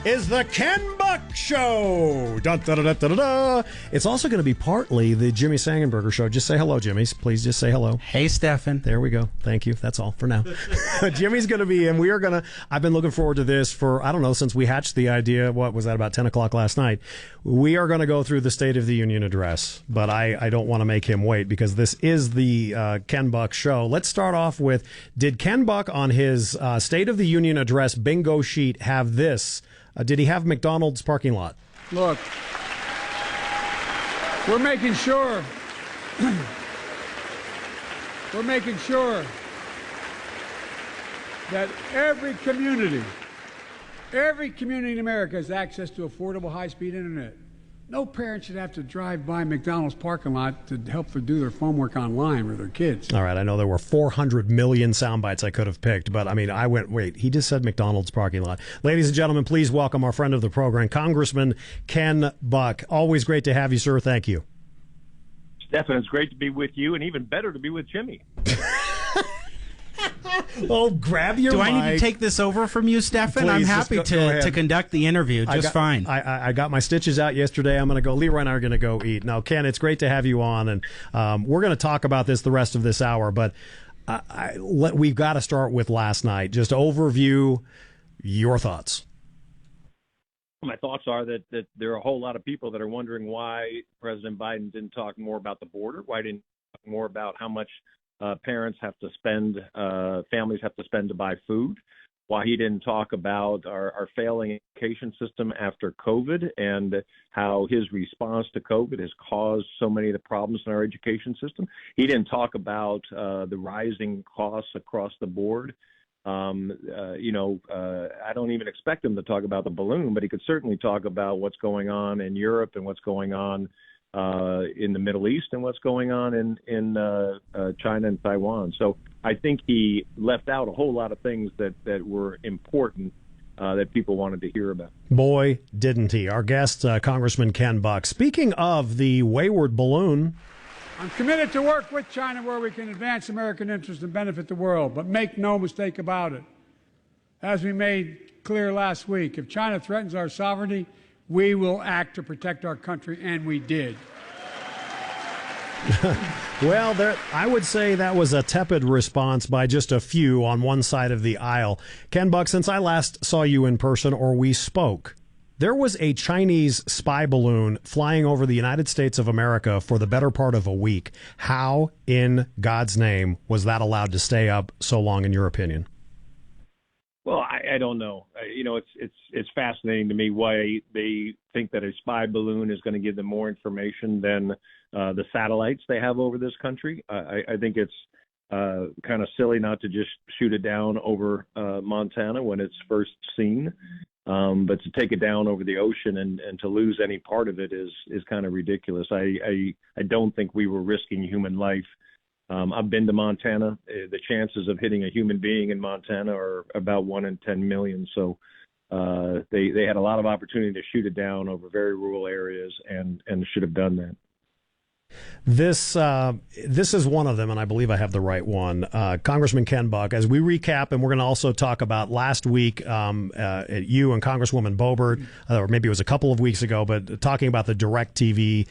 is the Ken Buck Show. Dun, dun, dun, dun, dun, dun. It's also going to be partly the Jimmy Sangenberger Show. Just say hello, Jimmy. Please just say hello. Hey, Steffan. There we go. Thank you. That's all for now. Jimmy's going to be in. We are going to, I've been looking forward to this for, I don't know, since we hatched the idea. What was that, about 10 o'clock last night? We are going to go through the State of the Union address, but I don't want to make him wait because this is the Ken Buck Show. Let's start off with, did Ken Buck on his State of the Union address bingo sheet have this? Did he have McDonald's parking lot? Look, we're making sure that every community in America has access to affordable high-speed internet. No parent should have to drive by McDonald's parking lot to help them do their homework online with their kids. All right, I know there were 400 million sound bites I could have picked, but I mean, I went, wait, he just said McDonald's parking lot. Ladies and gentlemen, please welcome our friend of the program, Congressman Ken Buck. Always great to have you, sir. Thank you. Steffan, it's great to be with you, and even better to be with Jimmy. Oh, grab your mic. mic. Do I need to take this over from you, Steffan? Please, I'm happy go to conduct the interview just fine. I got my stitches out yesterday. I'm going to go. Leroy and I are going to go eat. Now, Ken, it's great to have you on, and we're going to talk about this the rest of this hour, but we've got to start with last night. Just overview your thoughts. My thoughts are that there are a whole lot of people that are wondering why President Biden didn't talk more about the border, why didn't he talk more about how much parents have to spend, families have to spend to buy food, why he didn't talk about our failing education system after COVID and how his response to COVID has caused so many of the problems in our education system. He didn't talk about the rising costs across the board. I don't even expect him to talk about the balloon, but he could certainly talk about what's going on in Europe and what's going on in the Middle East and what's going on in China and Taiwan. So I think he left out a whole lot of things that were important that people wanted to hear about. Boy, didn't he. Our guest, Congressman Ken Buck. Speaking of the wayward balloon, I'm committed to work with China where we can advance American interests and benefit the world, but make no mistake about it. As we made clear last week, if China threatens our sovereignty, we will act to protect our country, and we did. Well, I would say that was a tepid response by just a few on one side of the aisle. Ken Buck, since I last saw you in person or we spoke, there was a Chinese spy balloon flying over the United States of America for the better part of a week. How in God's name was that allowed to stay up so long, in your opinion? Well, I don't know. It's fascinating to me why they think that a spy balloon is going to give them more information than the satellites they have over this country. I think it's kind of silly not to just shoot it down over Montana when it's first seen, but to take it down over the ocean and to lose any part of it is kind of ridiculous. I don't think we were risking human life. I've been to Montana. The chances of hitting a human being in Montana are about 1 in 10 million. So they had a lot of opportunity to shoot it down over very rural areas and should have done that. This is one of them, and I believe I have the right one. Congressman Ken Buck, as we recap, and we're going to also talk about last week, you and Congresswoman Boebert, or maybe it was a couple of weeks ago, but talking about the DirecTV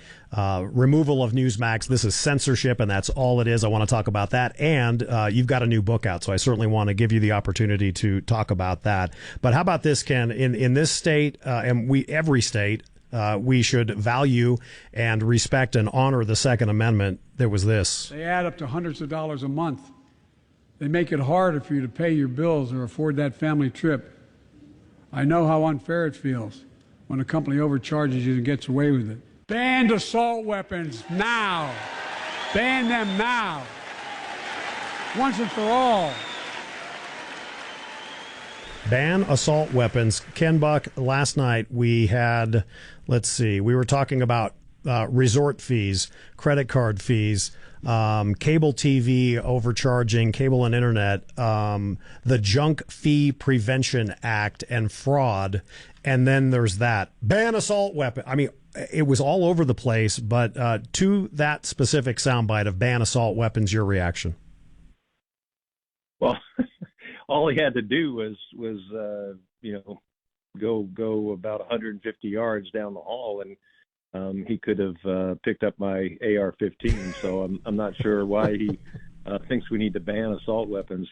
removal of Newsmax. This is censorship, and that's all it is. I want to talk about that, and you've got a new book out, so I certainly want to give you the opportunity to talk about that. But how about this, Ken? In this state, and every state, we should value and respect and honor the Second Amendment. There was this. They add up to hundreds of dollars a month. They make it harder for you to pay your bills or afford that family trip. I know how unfair it feels when a company overcharges you and gets away with it. Ban assault weapons now. Ban them now. Once and for all. Ban assault weapons. Ken Buck, last night we had, we were talking about resort fees, credit card fees, cable TV overcharging, cable and internet, the Junk Fee Prevention Act and fraud, and then there's that. Ban assault weapon. I mean, it was all over the place, but to that specific soundbite of ban assault weapons, your reaction? Well, all he had to do was go about 150 yards down the hall, and he could have picked up my AR-15. So I'm not sure why he thinks we need to ban assault weapons.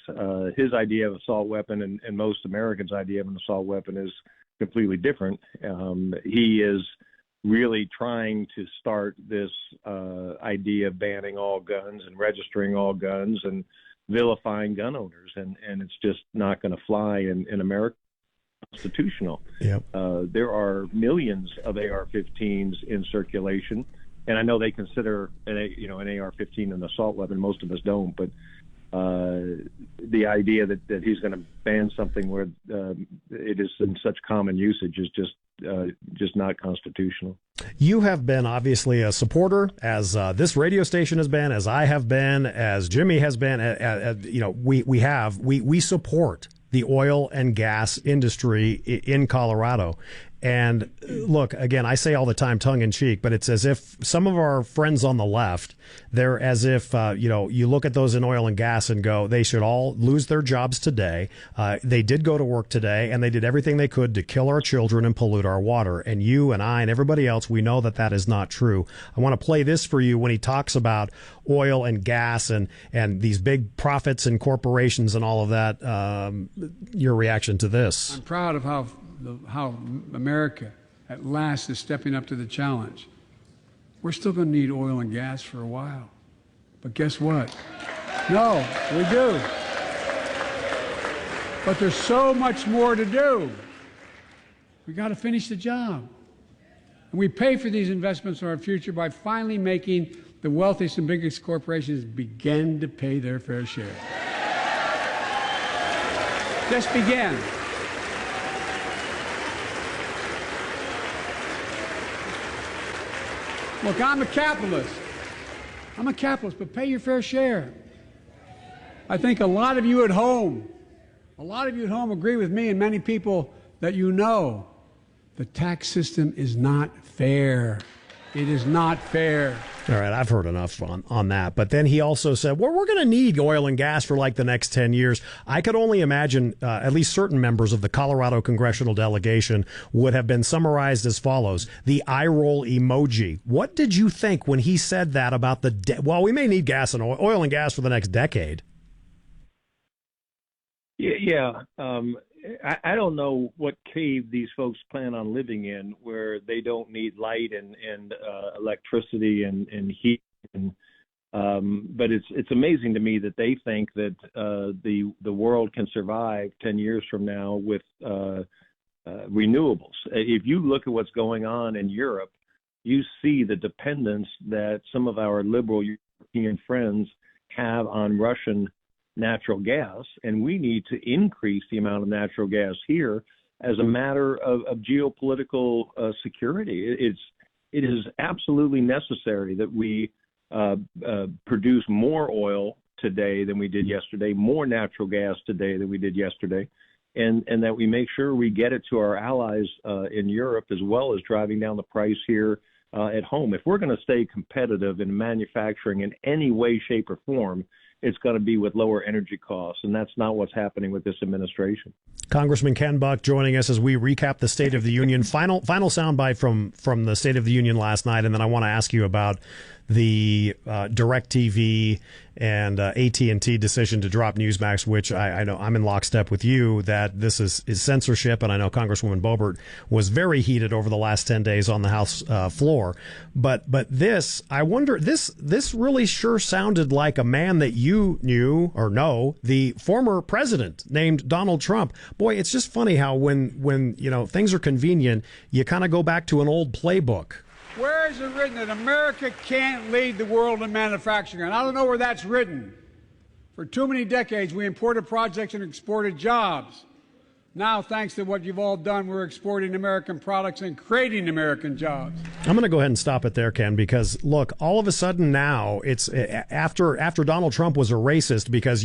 His idea of assault weapon and most Americans' idea of an assault weapon is completely different. He is really trying to start this idea of banning all guns and registering all guns and vilifying gun owners, and it's just not going to fly in America. Constitutional. Yep. There are millions of AR-15s in circulation, and I know they consider an AR-15 an assault weapon. Most of us don't, but the idea that he's going to ban something where it is in such common usage is just not constitutional. You have been obviously a supporter, as this radio station has been, as I have been, as Jimmy has been. We support the oil and gas industry in Colorado. And look, again, I say all the time, tongue in cheek, but it's as if some of our friends on the left, they're as if, you look at those in oil and gas and go, they should all lose their jobs today. They did go to work today, and they did everything they could to kill our children and pollute our water. And you and I and everybody else, we know that is not true. I want to play this for you when he talks about oil and gas and these big profits and corporations and all of that. Your reaction to this? I'm proud of how America at last is stepping up to the challenge. We're still going to need oil and gas for a while. But guess what? No, we do. But there's so much more to do. We got to finish the job. And we pay for these investments in our future by finally making the wealthiest and biggest corporations begin to pay their fair share. Just begin. Look, I'm a capitalist, but pay your fair share. I think a lot of you at home agree with me and many people that you know. The tax system is not fair. It is not fair. All right, I've heard enough on that. But then he also said, well, we're going to need oil and gas for like the next 10 years. I could only imagine at least certain members of the Colorado congressional delegation would have been summarized as follows: the eye roll emoji. What did you think when he said that about we may need gas and oil and gas for the next decade? Yeah. I don't know what cave these folks plan on living in, where they don't need light and electricity and heat. But it's amazing to me that they think that the world can survive 10 years from now with renewables. If you look at what's going on in Europe, you see the dependence that some of our liberal European friends have on Russian natural gas, and we need to increase the amount of natural gas here as a matter of geopolitical security. It is absolutely necessary that we produce more oil today than we did yesterday, more natural gas today than we did yesterday, and that we make sure we get it to our allies in Europe, as well as driving down the price here at home. If we're going to stay competitive in manufacturing in any way, shape, or form, it's going to be with lower energy costs, and that's not what's happening with this administration. Congressman Ken Buck joining us as we recap the State of the Union. Final soundbite from the State of the Union last night, and then I want to ask you about the DirecTV and AT&T decision to drop Newsmax, which I know I'm in lockstep with you that this is censorship, and I know Congresswoman Boebert was very heated over the last 10 days on the House floor. But this, I wonder, this really sure sounded like a man that you knew or know, the former president named Donald Trump. Boy, it's just funny how when things are convenient, you kind of go back to an old playbook. Where is it written that America can't lead the world in manufacturing? And I don't know where that's written. For too many decades, we imported projects and exported jobs. Now, thanks to what you've all done, we're exporting American products and creating American jobs. I'm going to go ahead and stop it there, Ken, because, look, all of a sudden now it's after Donald Trump was a racist because,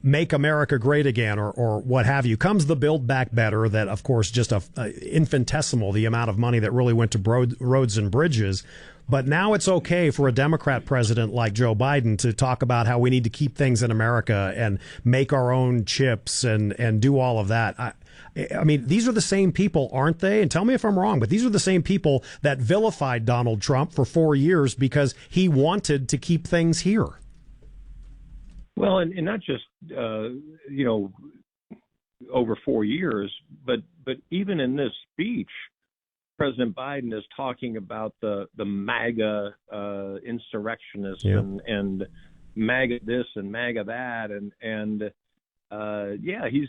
make America great again or what have you, comes the Build Back Better that, of course, just infinitesimal, the amount of money that really went to roads and bridges. But now it's okay for a Democrat president like Joe Biden to talk about how we need to keep things in America and make our own chips and do all of that. I mean, these are the same people, aren't they? And tell me if I'm wrong, but these are the same people that vilified Donald Trump for 4 years because he wanted to keep things here. Well, and not just, over 4 years, but even in this speech, President Biden is talking about the MAGA insurrectionists and MAGA this and MAGA that, and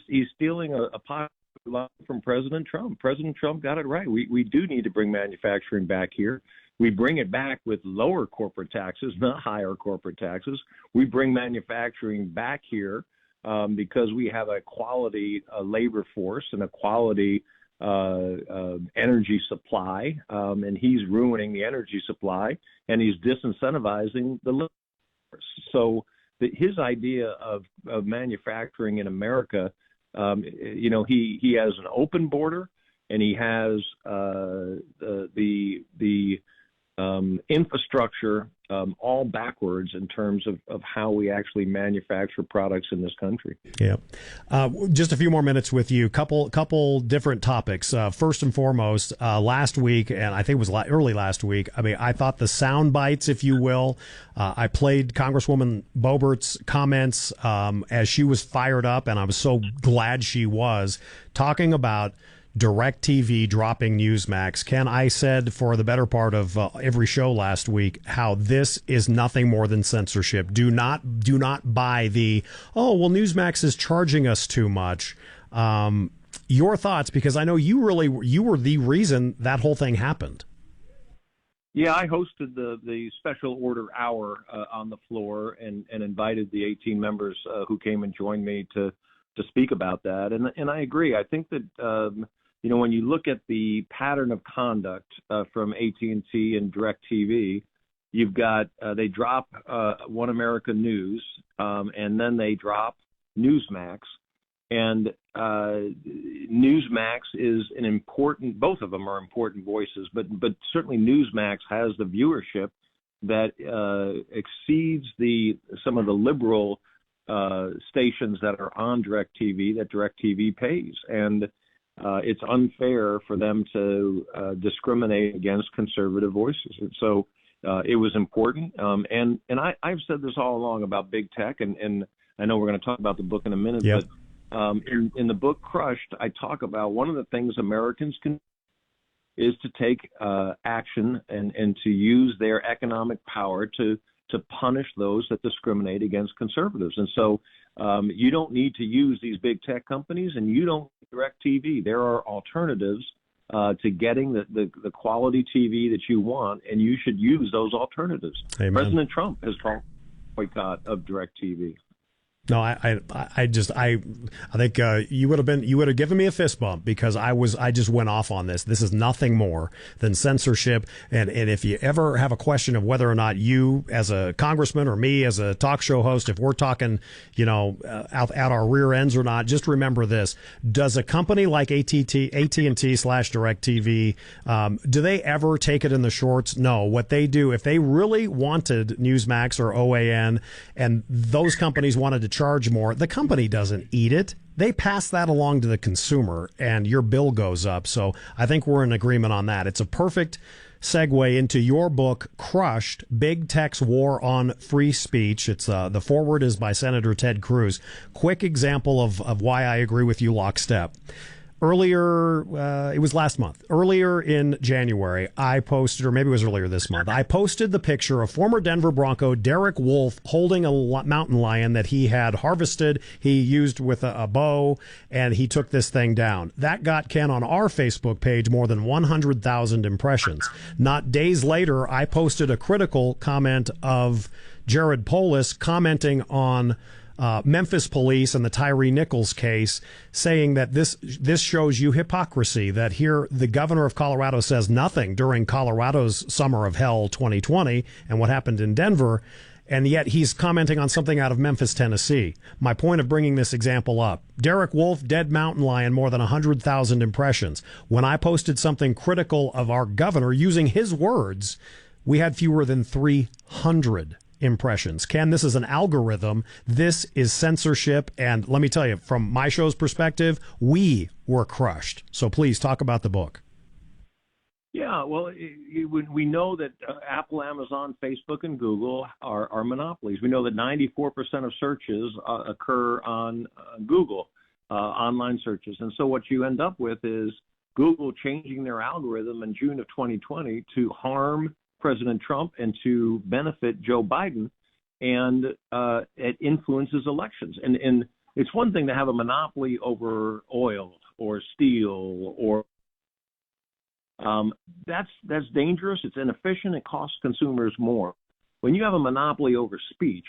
he's stealing a popular line from President Trump. President Trump got it right. We do need to bring manufacturing back here. We bring it back with lower corporate taxes, not higher corporate taxes. We bring manufacturing back here because we have a quality labor force and a quality energy supply, and he's ruining the energy supply, and he's disincentivizing the labor force. So his idea of manufacturing in America, he has an open border, and he has the infrastructure all backwards in terms of how we actually manufacture products in this country. Yeah. Just a few more minutes with you. Couple different topics. First and foremost, last week, and I think it was early last week, I mean, I thought the sound bites, if you will, I played Congresswoman Boebert's comments as she was fired up, and I was so glad she was, talking about DirecTV dropping Newsmax. Ken, I said for the better part of every show last week how this is nothing more than censorship. Do not buy the, Newsmax is charging us too much. Your thoughts, because I know you were the reason that whole thing happened. Yeah, I hosted the special order hour on the floor and invited the 18 members who came and joined me to speak about that. And I agree. I think that when you look at the pattern of conduct from AT&T and DirecTV, you've got they drop One America News, and then they drop Newsmax. And Newsmax is an important, both of them are important voices, but certainly Newsmax has the viewership that exceeds some of the liberal stations that are on DirecTV that DirecTV pays. And it's unfair for them to discriminate against conservative voices. And so it was important. And I've said this all along about big tech, and I know we're going to talk about the book in a minute, yep. But in the book Crushed, I talk about one of the things Americans can is to take action and to use their economic power to punish those that discriminate against conservatives. And so you don't need to use these big tech companies, and you don't need DirecTV. There are alternatives to getting the quality TV that you want, and you should use those alternatives. Amen. President Trump has called boycott of DirecTV. No, I think you would have given me a fist bump because I just went off on this. This is nothing more than censorship. And if you ever have a question of whether or not you as a congressman or me as a talk show host, if we're talking, out our rear ends or not, just remember this. Does a company like AT&T/DirecTV, do they ever take it in the shorts? No. What they do, if they really wanted Newsmax or OAN and those companies wanted to charge more, the company doesn't eat it. They pass that along to the consumer, and your bill goes up. So I think we're in agreement on that. It's a perfect segue into your book, Crushed, Big Tech's War on Free Speech. It's the foreword is by Senator Ted Cruz. Quick example of why I agree with you lockstep. Earlier, it was last month. Earlier in January, I posted, or maybe it was earlier this month, I posted the picture of former Denver Bronco Derek Wolfe holding a mountain lion that he had harvested. He used with a bow, and he took this thing down. That got, Ken, on our Facebook page more than 100,000 impressions. Not days later, I posted a critical comment of Jared Polis commenting on Memphis police and the Tyree Nichols case, saying that this shows you hypocrisy, that here the governor of Colorado says nothing during Colorado's Summer of Hell 2020 and what happened in Denver, and yet he's commenting on something out of Memphis, Tennessee. My point of bringing this example up, Derek Wolfe, dead mountain lion, more than 100,000 impressions. When I posted something critical of our governor using his words, we had fewer than 300 impressions. Ken, this is an algorithm. This is censorship. And let me tell you, from my show's perspective, we were crushed. So please talk about the book. Yeah, well, we know that Apple, Amazon, Facebook, and Google are monopolies. We know that 94% of searches occur on Google, online searches. And so what you end up with is Google changing their algorithm in June of 2020 to harm President Trump and to benefit Joe Biden, and it influences elections. And it's one thing to have a monopoly over oil or steel or that's dangerous. It's inefficient. It costs consumers more. When you have a monopoly over speech,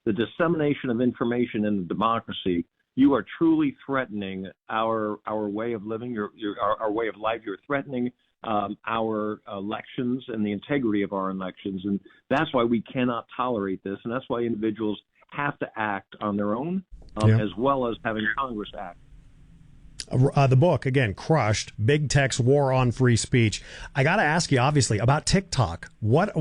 the dissemination of information in the democracy, you are truly threatening our way of living, our way of life. You're threatening our elections and the integrity of our elections. And that's why we cannot tolerate this. And that's why individuals have to act on their own, as well as having Congress act. The book, again, Crushed, Big Tech's War on Free Speech. I got to ask you, obviously, about TikTok. What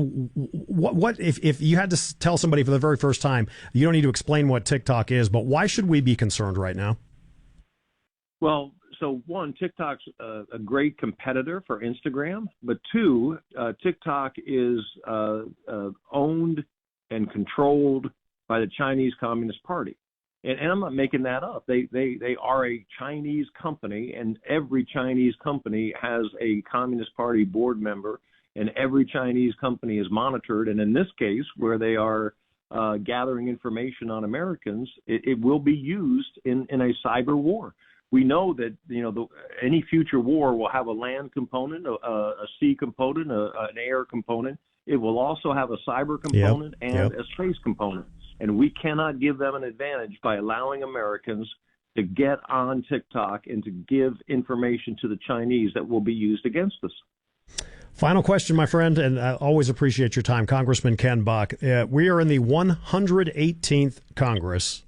if you had to tell somebody for the very first time, you don't need to explain what TikTok is, but why should we be concerned right now? Well, so one, TikTok's a great competitor for Instagram, but two, TikTok is owned and controlled by the Chinese Communist Party. And I'm not making that up. They are a Chinese company, and every Chinese company has a Communist Party board member, and every Chinese company is monitored. And in this case, where they are gathering information on Americans, it will be used in a cyber war. We know that any future war will have a land component, a sea component, an air component. It will also have a cyber component and a space component. And we cannot give them an advantage by allowing Americans to get on TikTok and to give information to the Chinese that will be used against us. Final question, my friend, and I always appreciate your time, Congressman Ken Buck. We are in the 118th Congress.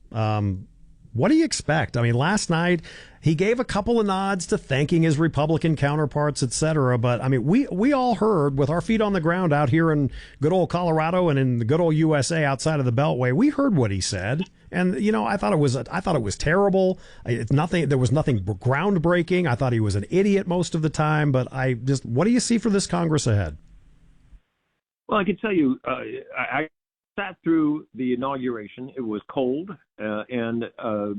What do you expect? I mean, last night he gave a couple of nods to thanking his Republican counterparts, et cetera. But I mean, we all heard with our feet on the ground out here in good old Colorado and in the good old USA outside of the Beltway. We heard what he said, and I thought it was terrible. There was nothing groundbreaking. I thought he was an idiot most of the time. But what do you see for this Congress ahead? Well, I can tell you, I sat through the inauguration. It was cold, and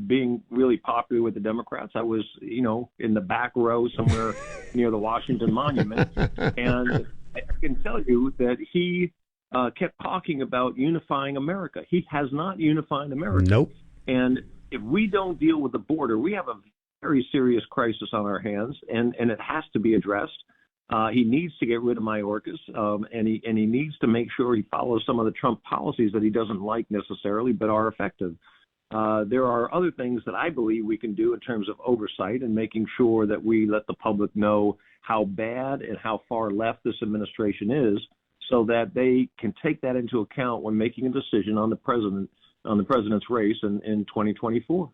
being really popular with the Democrats, I was, in the back row somewhere near the Washington Monument. And I can tell you that he kept talking about unifying America. He has not unified America. Nope. And if we don't deal with the border, we have a very serious crisis on our hands, and it has to be addressed. He needs to get rid of Mayorkas, and he needs to make sure he follows some of the Trump policies that he doesn't like necessarily, but are effective. There are other things that I believe we can do in terms of oversight and making sure that we let the public know how bad and how far left this administration is, so that they can take that into account when making a decision on the president's race in 2024.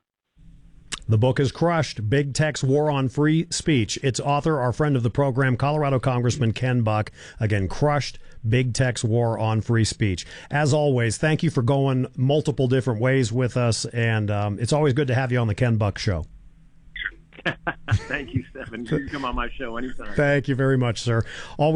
The book is Crushed, Big Tech's War on Free Speech. Its author, our friend of the program, Colorado Congressman Ken Buck. Again, Crushed, Big Tech's War on Free Speech. As always, thank you for going multiple different ways with us, and it's always good to have you on the Ken Buck Show. Thank you, Steffan. You can come on my show anytime. Thank you very much, sir. Always